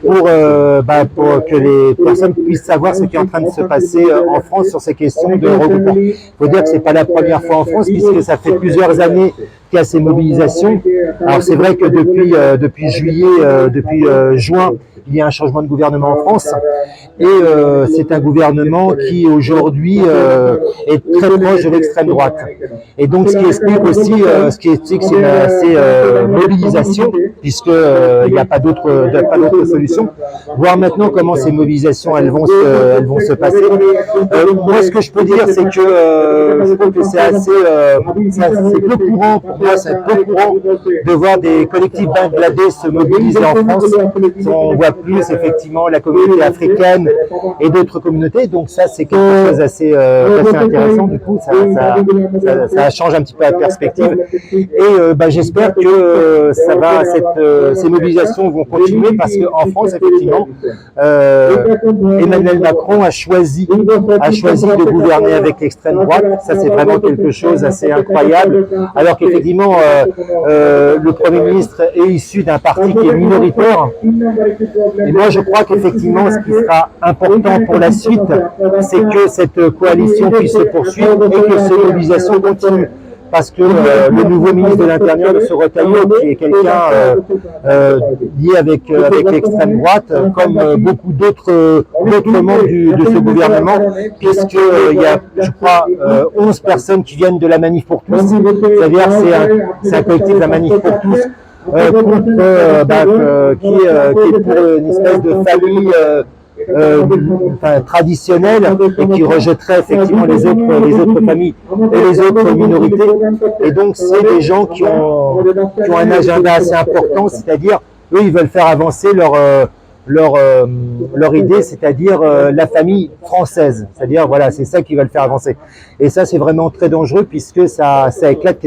pour que les personnes puissent savoir ce qui est en train de se passer en France sur ces questions de regroupement. Il faut dire que c'est pas la première fois en France, puisque ça fait plusieurs années qu'il y a ces mobilisations. Alors c'est vrai que depuis juin, il y a un changement de gouvernement en France, et c'est un gouvernement qui aujourd'hui est très proche de l'extrême droite. Et donc ce qui explique ces mobilisations, puisque il n'y a pas d'autre solution. Voir maintenant comment ces mobilisations elles vont se passer. Moi, ce que je peux dire, c'est que je trouve que c'est peu courant pour moi, c'est peu courant de voir des collectifs bangladais se mobiliser en France. On voit plus effectivement la communauté africaine et d'autres communautés, donc ça c'est quelque chose d'assez intéressant. Du coup, ça change un petit peu la perspective, et j'espère que ces mobilisations vont continuer, parce qu'en France, effectivement, Emmanuel Macron a choisi de gouverner avec l'extrême droite. Ça, c'est vraiment quelque chose d'assez incroyable, alors qu'effectivement le Premier ministre est issu d'un parti qui est minoritaire. Et moi, je crois qu'effectivement, ce qui sera important pour la suite, c'est que cette coalition puisse se poursuivre et que ces mobilisations continuent. Parce que le nouveau ministre de l'Intérieur, M. Retailleau, qui est quelqu'un lié avec l'extrême droite, comme beaucoup d'autres membres de ce gouvernement, puisqu'il y a, je crois, 11 personnes qui viennent de la Manif pour tous, c'est-à-dire c'est un collectif de la Manif pour tous, qui est pour une espèce de famille traditionnelle, et qui rejetterait effectivement les autres familles et les autres minorités. Et donc c'est des gens qui ont un agenda assez important, c'est-à-dire eux ils veulent faire avancer leur idée, c'est-à-dire la famille française, c'est-à-dire voilà, c'est ça qu'ils veulent faire avancer. Et ça, c'est vraiment très dangereux, puisque ça éclate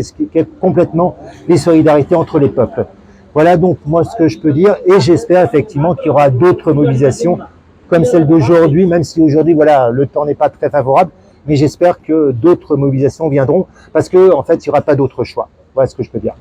complètement les solidarités entre les peuples. Voilà donc moi ce que je peux dire, et j'espère effectivement qu'il y aura d'autres mobilisations comme celle d'aujourd'hui, même si aujourd'hui voilà, le temps n'est pas très favorable, mais j'espère que d'autres mobilisations viendront, parce que en fait il n'y aura pas d'autre choix. Voilà ce que je peux dire.